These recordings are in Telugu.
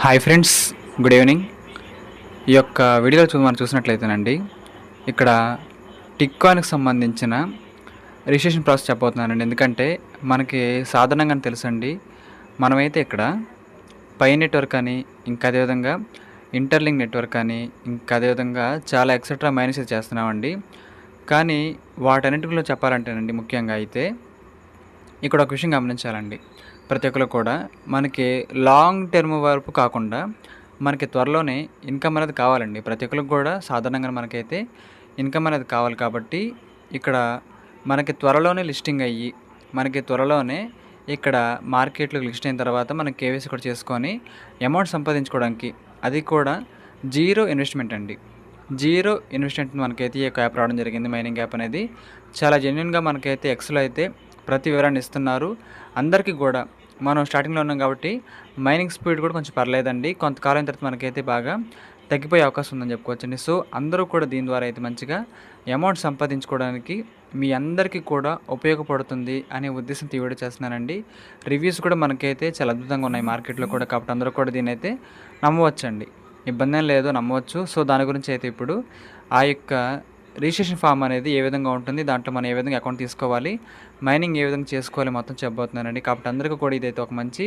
Hi friends, good evening. ఈ యొక్క వీడియోలో మనం చూసినట్లయితేనండి, ఇక్కడ టిక్కాయిన్కి సంబంధించిన రిజిస్ట్రేషన్ ప్రాసెస్ చెప్పబోతున్నానండి. ఎందుకంటే మనకి సాధారణంగా తెలుసండి, మనమైతే ఇక్కడ పై నెట్వర్క్ అని, ఇంకా అదేవిధంగా ఇంటర్లింక్ నెట్వర్క్ అని, ఇంకా అదేవిధంగా చాలా ఎక్సెట్రా మైనస్ చేస్తున్నామండి. కానీ వాటన్నిటిలో చెప్పాలంటేనండి, ముఖ్యంగా అయితే ఇక్కడ ఒక విషయం గమనించాలండి. ప్రతి ఒక్కరు కూడా మనకి లాంగ్ టర్మ్ వరకు కాకుండా మనకి త్వరలోనే ఇన్కమ్ అనేది కావాలండి. ప్రతి ఒక్కరికి కూడా సాధారణంగా మనకైతే ఇన్కమ్ అనేది కావాలి. కాబట్టి ఇక్కడ మనకి త్వరలోనే లిస్టింగ్ అయ్యి, మనకి త్వరలోనే ఇక్కడ మార్కెట్లోకి లిస్ట్ అయిన తర్వాత మనం కేవైసీ కూడా చేసుకొని అమౌంట్ సంపాదించుకోవడానికి, అది కూడా జీరో ఇన్వెస్ట్మెంట్ అండి. జీరో ఇన్వెస్ట్మెంట్ మనకైతే ఈ యొక్క యాప్ రావడం జరిగింది. మైనింగ్ యాప్ అనేది చాలా జెన్యున్గా మనకైతే ఎక్స్లో అయితే ప్రతి వివరాన్ని ఇస్తున్నారు. అందరికీ కూడా మనం స్టార్టింగ్లో ఉన్నాం కాబట్టి మైనింగ్ స్పీడ్ కూడా కొంచెం పర్లేదండి. కొంతకాలం తర్వాత మనకైతే బాగా తగ్గిపోయే అవకాశం ఉందని చెప్పుకోవచ్చండి. సో అందరూ కూడా దీని ద్వారా అయితే మంచిగా అమౌంట్ సంపాదించుకోవడానికి మీ అందరికీ కూడా ఉపయోగపడుతుంది అనే ఉద్దేశంతో ఈ వీడియో చేస్తున్నానండి. రివ్యూస్ కూడా మనకైతే చాలా అద్భుతంగా ఉన్నాయి మార్కెట్లో కూడా. కాబట్టి అందరూ కూడా దీన్ని అయితే నమ్మవచ్చండి, ఇబ్బంది ఏం లేదు, నమ్మవచ్చు. సో దాని గురించి అయితే ఇప్పుడు ఆ యొక్క రిజిస్ట్రేషన్ ఫామ్ అనేది ఏ విధంగా ఉంటుంది, దాంట్లో మనం ఏ విధంగా అకౌంట్ తీసుకోవాలి, మైనింగ్ ఏ విధంగా చేసుకోవాలి మొత్తం చెప్పబోతున్నానండి. కాబట్టి అందరికీ కూడా ఇదైతే ఒక మంచి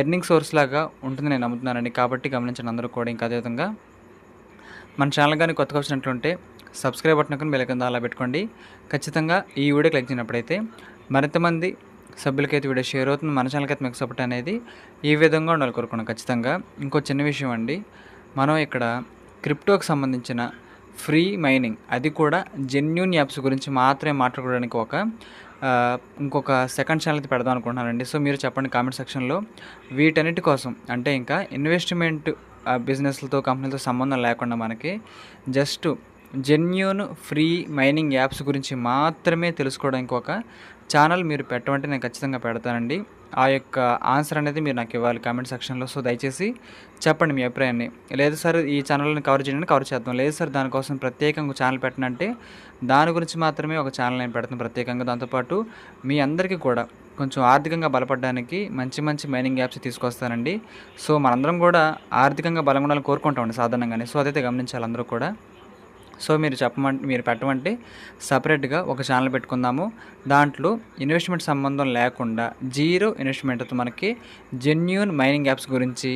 ఎర్నింగ్ సోర్స్ లాగా ఉంటుంది నేను నమ్ముతున్నానండి. కాబట్టి గమనించండి అందరూ కూడా. ఇంకా అదేవిధంగా మన ఛానల్ కానీ కొత్తగా వచ్చినట్లుంటే సబ్స్క్రైబ్ బటన్ కానీ బెల్ కింద అలా పెట్టుకోండి. ఖచ్చితంగా ఈ వీడియో క్లిక్ చేసినప్పుడైతే మరింతమంది సభ్యులకైతే వీడియో షేర్ అవుతుంది. మన ఛానల్కి అయితే మీకు సపోర్ట్ అనేది ఈ విధంగా ఉండాలి కోరుకున్నాం. ఖచ్చితంగా ఇంకో చిన్న విషయం అండి, మనం ఇక్కడ క్రిప్టోకి సంబంధించిన ఫ్రీ మైనింగ్, అది కూడా జెన్యూన్ యాప్స్ గురించి మాత్రమే మాట్లాడుకోవడానికి ఇంకొక సెకండ్ ఛానల్ అయితే పెడదాం అనుకుంటున్నానండి. సో మీరు చెప్పండి కామెంట్ సెక్షన్లో. వీటన్నిటి కోసం అంటే ఇంకా ఇన్వెస్ట్మెంట్ బిజినెస్లతో కంపెనీలతో సంబంధం లేకుండా మనకి just genuine free mining apps గురించి మాత్రమే తెలుసుకోవడానికి ఒక ఛానల్ మీరు పెట్టమంటే నేను ఖచ్చితంగా పెడతానండి. ఆ యొక్క ఆన్సర్ అనేది మీరు నాకు ఇవ్వాలి కామెంట్ సెక్షన్లో. సో దయచేసి చెప్పండి మీ అభిప్రాయాన్ని. లేదు సార్ ఈ ఛానల్ని కవర్ చేయండి, కవర్ చేద్దాం. లేదు సార్ దానికోసం ప్రత్యేకంగా ఛానల్ పెట్టనంటే దాని గురించి మాత్రమే ఒక ఛానల్ నేను పెడతాను ప్రత్యేకంగా. దాంతోపాటు మీ అందరికీ కూడా కొంచెం ఆర్థికంగా బలపడడానికి మంచి మంచి మైనింగ్ యాప్స్ తీసుకొస్తానండి. సో మనందరం కూడా ఆర్థికంగా బలంగా ఉండాలని కోరుకుంటామండి సాధారణంగానే. సో అదైతే గమనించాలి అందరూ కూడా. సో మీరు పెట్టమంటే సపరేట్గా ఒక ఛానల్ పెట్టుకుందాము. దాంట్లో ఇన్వెస్ట్మెంట్ సంబంధం లేకుండా జీరో ఇన్వెస్ట్మెంట్తో మనకి జెన్యూన్ మైనింగ్ యాప్స్ గురించి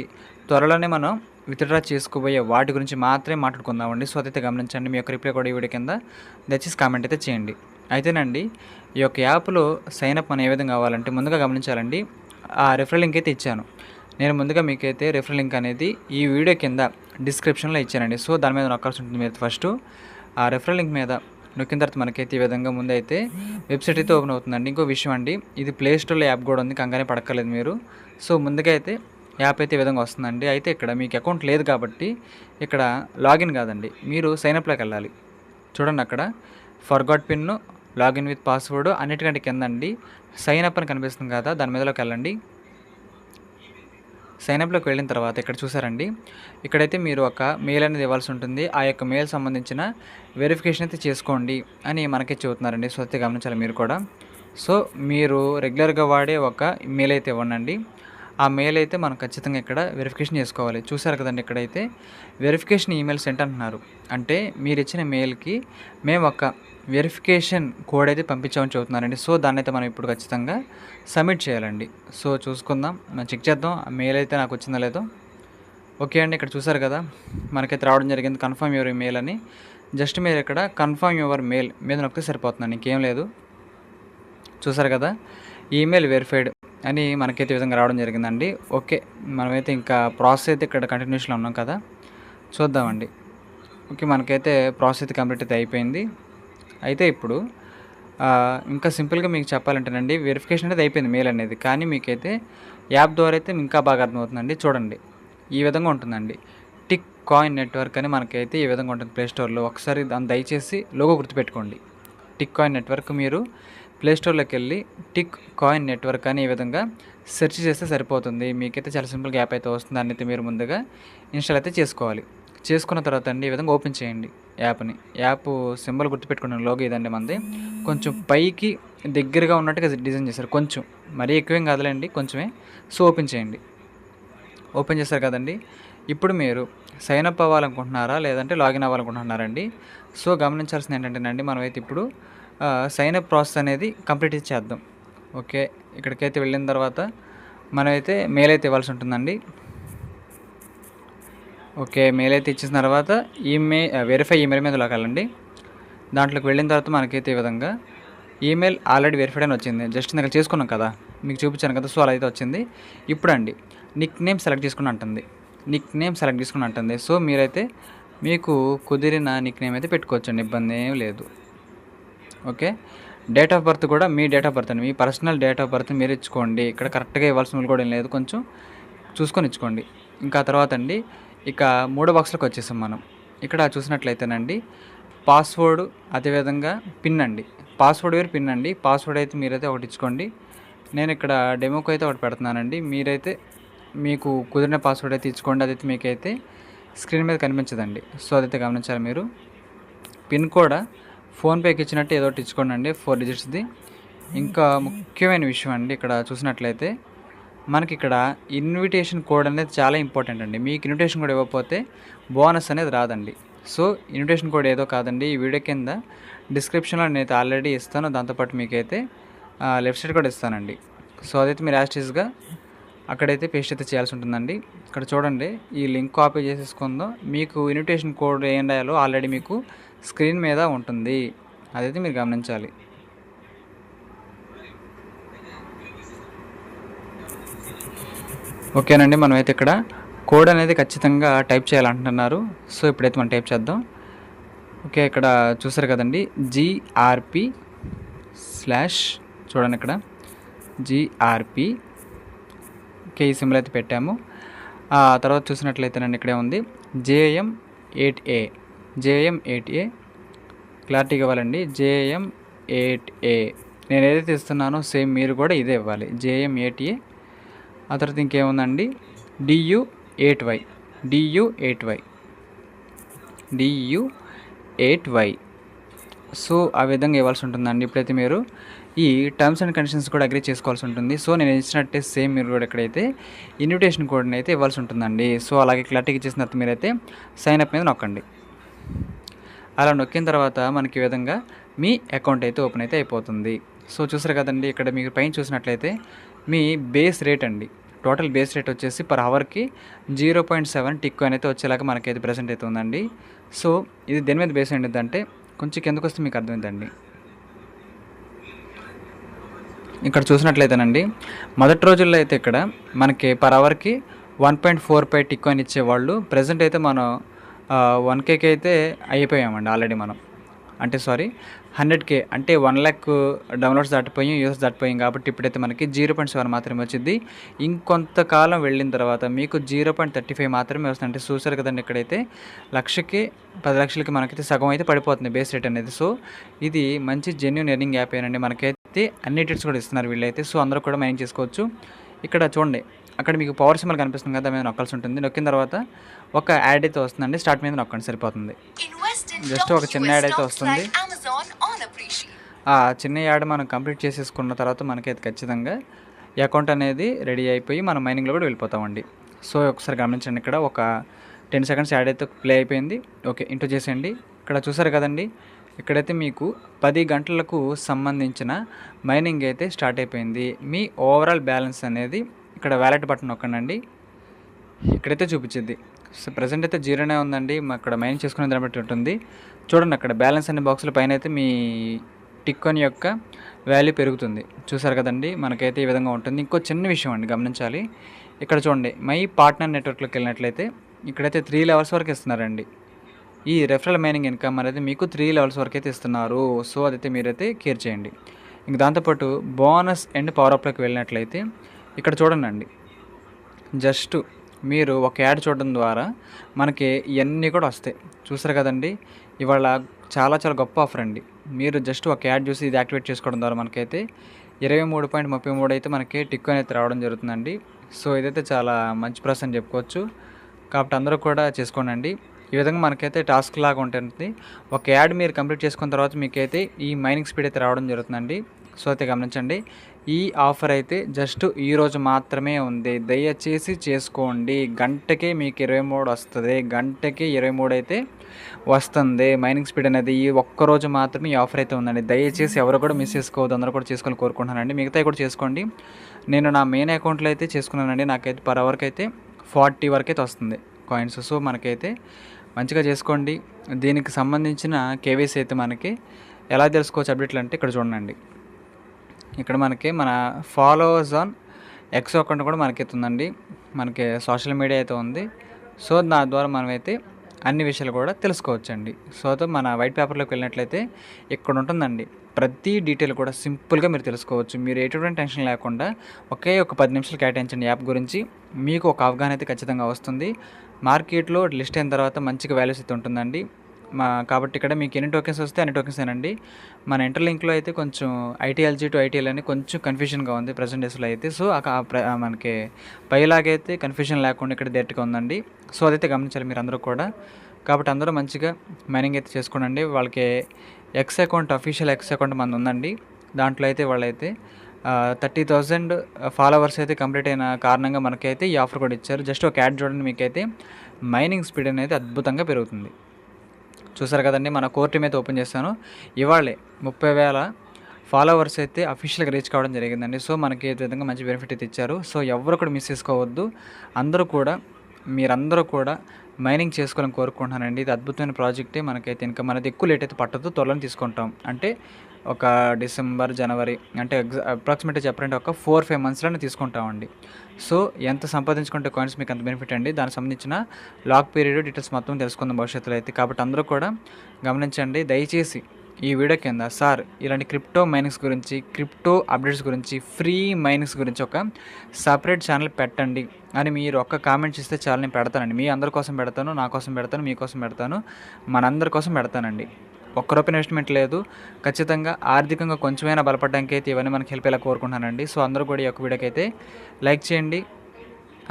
త్వరలోనే మనం విత్డ్రా చేసుకోబోయే వాటి గురించి మాత్రమే మాట్లాడుకుందామండి. సో అదైతే గమనించండి. మీ యొక్క రిప్లై కూడా ఈ వీడియో కింద దయచేసి కామెంట్ అయితే చేయండి. అయితేనండి ఈ యొక్క యాప్లో సైన్అప్ మనం ఏ విధంగా కావాలంటే ముందుగా గమనించాలండి, ఆ రెఫరల్ లింక్ అయితే ఇచ్చాను నేను. ముందుగా మీకైతే రెఫరల్ లింక్ అనేది ఈ వీడియో కింద డిస్క్రిప్షన్లో ఇచ్చానండి. సో దాని మీద నొక్కాల్సి ఉంటుంది. మీరు ఫస్ట్ ఆ రెఫరల్ లింక్ మీద నొక్కిన తర్వాత మనకైతే ఈ విధంగా ముందైతే వెబ్సైట్ అయితే ఓపెన్ అవుతుందండి. ఇంకో విషయం అండి, ఇది ప్లేస్టోర్లో యాప్ కూడా ఉంది, కంగానే పడక్కర్లేదు మీరు. సో ముందుగా అయితే యాప్ అయితే ఈ విధంగా వస్తుందండి. అయితే ఇక్కడ మీకు అకౌంట్ లేదు కాబట్టి ఇక్కడ లాగిన్ కాదండి, మీరు సైన్అప్లోకి వెళ్ళాలి. చూడండి అక్కడ forgot pin, login with password అన్నిటికంటే కిందండి సైన్అప్ అని కనిపిస్తుంది కదా, దాని మీదలోకి వెళ్ళండి. సైన్అప్లోకి వెళ్ళిన తర్వాత ఇక్కడ చూసారండి, ఇక్కడైతే మీరు ఒక మెయిల్ అనేది ఇవ్వాల్సి ఉంటుంది. ఆ యొక్క మెయిల్ సంబంధించిన వెరిఫికేషన్ అయితే చేసుకోండి అని మనకి చెబుతున్నారండి. సో అయితే గమనించాలి మీరు కూడా. సో మీరు రెగ్యులర్గా వాడే ఒక మెయిల్ అయితే ఇవ్వండి. ఆ మెయిల్ అయితే మనం ఖచ్చితంగా ఇక్కడ వెరిఫికేషన్ చేసుకోవాలి. చూసారు కదండి, ఇక్కడైతే వెరిఫికేషన్ ఈమెయిల్ సెంట్ అంటున్నారు. అంటే మీరు ఇచ్చిన మెయిల్కి మేము ఒక వెరిఫికేషన్ కోడ్ అయితే పంపించామని చెబుతున్నారండి. సో దాన్ని అయితే మనం ఇప్పుడు ఖచ్చితంగా సబ్మిట్ చేయాలండి. సో చూసుకుందాం, మనం చెక్ చేద్దాం ఆ మెయిల్ అయితే నాకు వచ్చిందో లేదో. ఓకే అండి, ఇక్కడ చూసారు కదా మనకైతే రావడం జరిగింది కన్ఫర్మ్ యువర్ మెయిల్ అని. జస్ట్ మీరు ఇక్కడ కన్ఫర్మ్ యువర్ మెయిల్ మీద నొక్కితే సరిపోతుందండి, ఇంకేం లేదు. చూసారు కదా, ఈమెయిల్ వెరిఫైడ్ అని మనకైతే ఈ విధంగా రావడం జరిగిందండి. ఓకే, మనమైతే ఇంకా ప్రాసెస్ అయితే ఇక్కడ కంటిన్యూషన్లో ఉన్నాం కదా, చూద్దామండి. ఓకే, మనకైతే ప్రాసెస్ అయితే కంప్లీట్ అయితే అయిపోయింది. అయితే ఇప్పుడు ఇంకా సింపుల్గా మీకు చెప్పాలంటేనండి, వెరిఫికేషన్ అనేది అయిపోయింది మెయిల్ అనేది. కానీ మీకైతే యాప్ ద్వారా అయితే ఇంకా బాగా అర్థమవుతుందండి. చూడండి ఈ విధంగా ఉంటుందండి, టిక్ కాయిన్ నెట్వర్క్ అని మనకైతే ఈ విధంగా ఉంటుంది ప్లేస్టోర్లో. ఒకసారి దాన్ని దయచేసి లోగో గుర్తుపెట్టుకోండి. టిక్ కాయిన్ నెట్వర్క్ మీరు ప్లేస్టోర్లోకి వెళ్ళి టిక్ కాయిన్ నెట్వర్క్ అని ఈ విధంగా సెర్చ్ చేస్తే సరిపోతుంది. మీకైతే చాలా సింపుల్గా యాప్ అయితే వస్తుంది. దాన్ని అయితే మీరు ముందుగా ఇన్స్టాల్ అయితే చేసుకోవాలి. చేసుకున్న తర్వాత అండి ఈ విధంగా ఓపెన్ చేయండి యాప్ని. యాప్ సింబల్ గుర్తుపెట్టుకున్న లోగో ఇదండి మనది. కొంచెం పైకి దగ్గరగా ఉన్నట్టుగా డిజైన్ చేశారు, కొంచెం మరీ ఎక్కువేం కాదులేండి, కొంచెమే. సో ఓపెన్ చేయండి. ఓపెన్ చేశారు కదండి. ఇప్పుడు మీరు సైన్ అప్ అవ్వాలనుకుంటున్నారా లేదంటే లాగిన్ అవ్వాలనుకుంటున్నారండి? సో గమనించాల్సింది ఏంటంటేనండి, మనమైతే ఇప్పుడు సైన్ అప్ ప్రాసెస్ అనేది కంప్లీట్ చేద్దాం. ఓకే, ఇక్కడికైతే వెళ్ళిన తర్వాత మనమైతే మెయిల్ అయితే ఇవ్వాల్సి ఉంటుందండి. ఓకే, మెయిల్ అయితే ఇచ్చిన తర్వాత వెరిఫై ఈమెయిల్ మీద లాగాలండి. దాంట్లోకి వెళ్ళిన తర్వాత మనకైతే ఈ విధంగా ఈమెయిల్ ఆల్రెడీ వెరిఫైడ్ అని వచ్చింది. జస్ట్ ఇందాక చేసుకున్నాం కదా, మీకు చూపించాను కదా, సో అలా అయితే వచ్చింది. ఇప్పుడండి నిక్ నేమ్ సెలెక్ట్ చేసుకుని అంటుంది. సో మీరైతే మీకు కుదిరిన నిక్ నేమ్ అయితే పెట్టుకోవచ్చండి, ఇబ్బంది ఏం లేదు. ఓకే, డేట్ ఆఫ్ బర్త్ కూడా మీ డేట్ ఆఫ్ బర్త్ అండి, మీ పర్సనల్ డేట్ ఆఫ్ బర్త్ మీరు ఇచ్చుకోండి. ఇక్కడ కరెక్ట్గా ఇవ్వాల్సిన కూడా ఏం లేదు, కొంచెం చూసుకొని ఇచ్చుకోండి. ఇంకా తర్వాత అండి ఇక 3 బాక్స్లోకి వచ్చేసాం మనం. ఇక్కడ చూసినట్లయితేనండి పాస్వర్డ్, అదేవిధంగా పిన్ అండి. పాస్వర్డ్ వేరు, పిన్ అండి. పాస్వర్డ్ అయితే మీరైతే ఒకటి ఇచ్చుకోండి. నేను ఇక్కడ డెమోకి అయితే ఒకటి పెడుతున్నానండి. మీరైతే మీకు కుదిరిన పాస్వర్డ్ అయితే ఇచ్చుకోండి. అదైతే మీకైతే స్క్రీన్ మీద కనిపించదండి, సో అదైతే గమనించాలి మీరు. పిన్ కూడా ఫోన్పేకి ఇచ్చినట్టు ఏదో ఒకటి ఇచ్చుకోండి అండి, 4 డిజిట్స్ది. ఇంకా ముఖ్యమైన విషయం అండి, ఇక్కడ చూసినట్లయితే మనకి ఇక్కడ ఇన్విటేషన్ కోడ్ అనేది చాలా ఇంపార్టెంట్ అండి. మీకు ఇన్విటేషన్ కోడ్ ఇవ్వకపోతే బోనస్ అనేది రాదండి. సో ఇన్విటేషన్ కోడ్ ఏదో కాదండి, ఈ వీడియో కింద డిస్క్రిప్షన్లో నేనైతే ఆల్రెడీ ఇస్తాను. దాంతోపాటు మీకైతే లెఫ్ట్ సైడ్ కూడా ఇస్తానండి. సో అదైతే మీరు యాస్టీస్గా అక్కడైతే పేస్ట్ అయితే చేయాల్సి ఉంటుందండి. ఇక్కడ చూడండి, ఈ లింక్ కాపీ చేసేసుకుందాం. మీకు ఇన్విటేషన్ కోడ్ ఏం రాయాలో ఆల్రెడీ మీకు స్క్రీన్ మీద ఉంటుంది, అదైతే మీరు గమనించాలి. ఓకేనండి, మనమైతే ఇక్కడ కోడ్ అనేది ఖచ్చితంగా టైప్ చేయాలంటున్నారు. సో ఇప్పుడైతే మనం టైప్ చేద్దాం. ఓకే, ఇక్కడ చూసారు కదండి, GRP/ చూడండి ఇక్కడ GRP ఈ సింబల్ అయితే పెట్టాము. ఆ తర్వాత చూసినట్లయితేనండి ఇక్కడే ఉంది JM8A. క్లారిటీగా ఇవ్వాలండి, JM8A. నేను ఏదైతే ఇస్తున్నానో సేమ్ మీరు కూడా ఇదే ఇవ్వాలి, JM8A. ఆ తర్వాత ఇంకేముందండి, DU8Y. సో ఆ విధంగా ఇవ్వాల్సి ఉంటుందండి. ఇప్పుడైతే మీరు ఈ టర్మ్స్ అండ్ కండిషన్స్ కూడా అగ్రీ చేసుకోవాల్సి ఉంటుంది. సో నేను ఇచ్చినట్టే సేమ్ మీరు కూడా ఇక్కడైతే ఇన్విటేషన్ కోడ్ని అయితే ఇవ్వాల్సి ఉంటుందండి. సో అలాగే క్లారిటీగా ఇచ్చేసిన తర్వాత మీరైతే సైన్ అప్ మీద నొక్కండి. అలా నొక్కిన తర్వాత మనకి ఈ విధంగా మీ అకౌంట్ అయితే ఓపెన్ అయితే అయిపోతుంది. సో చూసారు కదండి, ఇక్కడ మీరు పైన చూసినట్లయితే మీ బేస్ రేట్ అండి, టోటల్ బేస్ రేట్ వచ్చేసి పర్ అవర్కి 0.7 టిక్ అయితే వచ్చేలాగా మనకైతే ప్రెసెంట్ అయితే ఉందండి. సో ఇది దేని మీద బేస్ అయ్యింది అంటే, కొంచెం కిందకు వస్తే మీకు అర్థమైందండి. ఇక్కడ చూసినట్లయితేనండి మొదటి రోజుల్లో అయితే ఇక్కడ మనకి పర్ అవర్కి 1.45 టిక్ కాయిన్ ఇచ్చేవాళ్ళు. ప్రజెంట్ అయితే మనం 1K అయితే అయిపోయామండి ఆల్రెడీ మనం. అంటే 100K అంటే 1 lakh డౌన్లోడ్స్ దాటిపోయాం, యూఎస్ దాటిపోయాం. కాబట్టి ఇప్పుడైతే మనకి 0.7 మాత్రమే వచ్చింది. ఇంకొంతకాలం వెళ్ళిన తర్వాత మీకు 0.35 మాత్రమే వస్తుంది. అంటే చూసారు కదండి, ఇక్కడైతే 10 లక్షలకి మనకైతే సగం అయితే పడిపోతుంది బేస్ రేట్ అనేది. సో ఇది మంచి జెన్యూన్ ఎర్నింగ్ యాప్ ఏనండి. మనకైతే అన్ని టిప్స్ కూడా ఇస్తున్నారు వీళ్ళైతే. సో అందరూ కూడా మైనింగ్ చేసుకోవచ్చు. ఇక్కడ చూడండి, అక్కడ మీకు పవర్ సింబల్ కనిపిస్తుంది కదా, మీద నొక్కాల్సి ఉంటుంది. నొక్కిన తర్వాత ఒక యాడ్ అయితే వస్తుందండి, స్టార్ట్ మీద నొక్కండి సరిపోతుంది. జస్ట్ ఒక చిన్న యాడ్ అయితే వస్తుంది. ఆ చిన్న యాడ్ మనం కంప్లీట్ చేసేసుకున్న తర్వాత మనకైతే ఖచ్చితంగా ఈ అకౌంట్ అనేది రెడీ అయిపోయి మనం మైనింగ్లో కూడా వెళ్ళిపోతామండి. సో ఒకసారి గమనించండి, ఇక్కడ ఒక 10 సెకండ్స్ యాడ్ అయితే ప్లే అయిపోయింది. ఓకే, ఇంటూ చేసేయండి. ఇక్కడ చూసారు కదండి, ఇక్కడైతే మీకు 10 గంటలకు సంబంధించిన మైనింగ్ అయితే స్టార్ట్ అయిపోయింది. మీ ఓవరాల్ బ్యాలెన్స్ అనేది ఇక్కడ వ్యాలెట్ బటన్ నొక్కండి, ఇక్కడైతే చూపించింది. సో ప్రజెంట్ అయితే 0నే ఉందండి. అక్కడ మైనింగ్ చేసుకునే దాన్ని బట్టి ఉంటుంది. చూడండి, అక్కడ బ్యాలెన్స్ అనే బాక్సుల పైన అయితే మీ టిక్ కాయిన్ యొక్క వాల్యూ పెరుగుతుంది. చూసారు కదండి, మనకైతే ఈ విధంగా ఉంటుంది. ఇంకో చిన్న విషయం అండి గమనించాలి, ఇక్కడ చూడండి మై పార్ట్నర్ నెట్వర్క్లోకి వెళ్ళినట్లయితే ఇక్కడైతే 3 లెవెల్స్ వరకు ఇస్తున్నారండి. ఈ రెఫరల్ మైనింగ్ ఇన్కమ్ అనేది మీకు 3 లెవెల్స్ వరకు అయితే ఇస్తున్నారు. సో అదైతే మీరైతే కేర్ చేయండి. ఇంక దాంతోపాటు బోనస్ అండ్ పవర్ అప్లోకి వెళ్ళినట్లయితే ఇక్కడ చూడండి, జస్ట్ మీరు ఒక యాడ్ చూడడం ద్వారా మనకి ఇవన్నీ కూడా వస్తాయి. చూసారు కదండి, ఇవాళ చాలా గొప్ప ఆఫర్ అండి. మీరు జస్ట్ ఒక యాడ్ చూసి ఇది యాక్టివేట్ చేసుకోవడం ద్వారా మనకైతే 23.33 అయితే మనకి టిక్ కాయిన్ అయితే రావడం జరుగుతుందండి. సో ఇదైతే చాలా మంచి ప్రాసెస్ అని చెప్పుకోవచ్చు. కాబట్టి అందరూ కూడా చేసుకోండి. ఈ విధంగా మనకైతే టాస్క్ లాగా ఉంటుంది. ఒక యాడ్ మీరు కంప్లీట్ చేసుకున్న తర్వాత మీకైతే ఈ మైనింగ్ స్పీడ్ అయితే రావడం జరుగుతుందండి. సో అయితే గమనించండి. ఈ ఆఫర్ అయితే జస్ట్ ఈరోజు మాత్రమే ఉంది. దయచేసి చేసుకోండి. గంటకే మీకు 23 వస్తుంది. గంటకి 23 అయితే వస్తుంది మైనింగ్ స్పీడ్ అనేది. ఈ ఒక్కరోజు మాత్రమే ఈ ఆఫర్ అయితే ఉందండి. దయచేసి ఎవరు కూడా మిస్ చేసుకోవద్దు. అందరూ కూడా చేసుకోవాలని కోరుకుంటున్నానండి. మిగతావి కూడా చేసుకోండి. నేను నా మెయిన్ అకౌంట్లో అయితే చేసుకున్నానండి. నాకైతే పర్ అవర్కి అయితే 40 వరకు అయితే వస్తుంది కాయిన్స్. సో మనకైతే మంచిగా చేసుకోండి. దీనికి సంబంధించిన కేవైసీ అయితే మనకి ఎలా తెలుసుకోవచ్చు అప్డేట్లు అంటే ఇక్కడ చూడండి. ఇక్కడ మనకి మన ఫాలోవర్స్ ఆన్ ఎక్స్ అకౌంట్ కూడా మనకి ఉందండి. మనకి సోషల్ మీడియా అయితే ఉంది. సో దాని ద్వారా మనమైతే అన్ని విషయాలు కూడా తెలుసుకోవచ్చండి. సో మన వైట్ పేపర్లోకి వెళ్ళినట్లయితే ఇక్కడ ఉంటుందండి. ప్రతి డీటెయిల్ కూడా సింపుల్గా మీరు తెలుసుకోవచ్చు. మీరు ఎటువంటి టెన్షన్ లేకుండా ఒకే ఒక 10 నిమిషాలు కేటాయించండి యాప్ గురించి. మీకు ఒక అవగాహన అయితే ఖచ్చితంగా వస్తుంది. మార్కెట్లో లిస్ట్ అయిన తర్వాత మంచిగా వాల్యూస్ అయితే ఉంటుందండి. కాబట్టి ఇక్కడ మీకు ఎన్ని టోకెన్స్ వస్తే అన్ని టోకెన్స్ ఏనండి. మన ఇంటర్లింక్లో అయితే కొంచెం ఐటీఎల్జీ టు ఐటీఎల్ అని కొంచెం కన్ఫ్యూజన్గా ఉంది ప్రజెంట్ డేస్లో అయితే. సో మనకి పైలాగైతే కన్ఫ్యూజన్ లేకుండా ఇక్కడ డైరెక్ట్గా ఉందండి. సో అదైతే గమనించాలి మీరు అందరూ కూడా. కాబట్టి అందరూ మంచిగా మైనింగ్ అయితే చేసుకోండి. వాళ్ళకి X account official X account మనది ఉందండి. దాంట్లో అయితే వాళ్ళైతే 30,000 ఫాలోవర్స్ అయితే కంప్లీట్ అయిన కారణంగా మనకైతే ఈ ఆఫర్ కూడా ఇచ్చారు. జస్ట్ ఒక యాడ్ చూడండి, మీకైతే మైనింగ్ స్పీడ్ అనేది అద్భుతంగా పెరుగుతుంది. చూసారు కదండి, మన కోర్ టీమ్ అయితే ఓపెన్ చేస్తాను. ఇవాళే 30,000 ఫాలోవర్స్ అయితే అఫీషియల్గా రీచ్ కావడం జరిగిందండి. సో మనకి ఏ విధంగా మంచి బెనిఫిట్ అయితే ఇచ్చారు. సో ఎవరు కూడా మిస్ చేసుకోవద్దు. మీరందరూ కూడా మైనింగ్ చేసుకోవాలని కోరుకుంటున్నానండి. ఇది అద్భుతమైన ప్రాజెక్టే. మనకైతే ఇంకా మనది ఎక్కువ లేట్ అయితే పట్టదు, త్వరలో తీసుకుంటాం. అంటే ఒక డిసెంబర్, జనవరి అంటే అప్రాక్సిమేట్గా చెప్పాలంటే ఒక 4-5 మంత్స్లోనే తీసుకుంటామండి. సో ఎంత సంపాదించుకుంటే కాయిన్స్ మీకు అంత బెనిఫిట్ అండి. దానికి సంబంధించిన లాక్ పీరియడ్ డీటెయిల్స్ మొత్తం తెలుసుకుందాం భవిష్యత్తులో అయితే. కాబట్టి అందరూ కూడా గమనించండి. దయచేసి ఈ వీడియో కింద సార్ ఇలాంటి క్రిప్టో మైనింగ్స్ గురించి, క్రిప్టో అప్డేట్స్ గురించి, ఫ్రీ మైనింగ్స్ గురించి ఒక సపరేట్ ఛానల్ పెట్టండి అని మీరు ఒక్క కామెంట్ చేస్తే చాలా నేను పెడతానండి. మీ అందరి కోసం పెడతాను, నా కోసం పెడతాను, మీకోసం పెడతాను, మనందరి కోసం పెడతానండి. ఒక్క రూపాయి ఇన్వెస్ట్మెంట్ లేదు. ఖచ్చితంగా ఆర్థికంగా కొంచెమైనా బలపడడానికి అయితే ఇవన్నీ మనకి హెల్ప్ అయ్యేలా కోరుకుంటున్నానండి. సో అందరూ కూడా ఈ యొక్క వీడియోకి అయితే లైక్ చేయండి.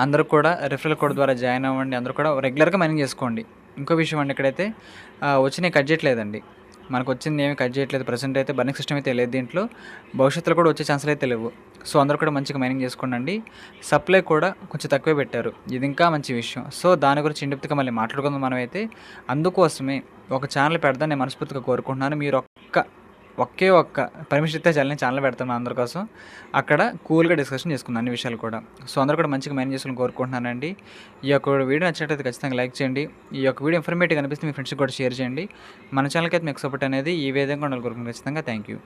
అందరూ కూడా రిఫరల్ కోడ్ ద్వారా జాయిన్ అవ్వండి. అందరూ కూడా రెగ్యులర్గా మైనింగ్ చేసుకోండి. ఇంకో విషయం అండి, ఇక్కడైతే వచ్చినాయి కట్ చేయట్లేదండి. మనకు వచ్చింది ఏమీ కట్ చేయట్లేదు. ప్రజెంట్ అయితే బర్నింగ్ సిస్టమ్ అయితే లేదు దీంట్లో. భవిష్యత్తులో కూడా వచ్చే ఛాన్సులు అయితే లేవు. సో అందరూ కూడా మంచిగా మైనింగ్ చేసుకోండి. సప్లై కూడా కొంచెం తక్కువే పెట్టారు. ఇది ఇంకా మంచి విషయం. సో దాని గురించి ఇండిప్గా మళ్ళీ మాట్లాడుకుందాం మనమైతే. అందుకోసమే ఒక ఛానల్ పెడదాం నేను మనస్ఫూర్తిగా కోరుకుంటున్నాను. మీరు ఒకే ఒక్క పర్మిషన్ ఇస్తే చాలు, నేను ఛానల్ పెడతాను అందరి కోసం. అక్కడ కూల్గా డిస్కషన్ చేసుకుందాం అన్ని విషయాలు కూడా. సో అందరూ కూడా మంచిగా మైనింగ్ చేసుకోవాలని కోరుకుంటున్నానండి. ఈ యొక్క వీడియో నచ్చినట్లయితే ఖచ్చితంగా లైక్ చేయండి. ఈ యొక్క వీడియో ఇన్ఫర్మేటివ్ అనిపిస్తే మీ ఫ్రెండ్స్కి కూడా షేర్ చేయండి. మన ఛానల్కి అయితే మీకు సపోర్ట్ అనేది ఈ విధంగా ఉండాలి కోరుకుంటున్నాను ఖచ్చితంగా. Thank you.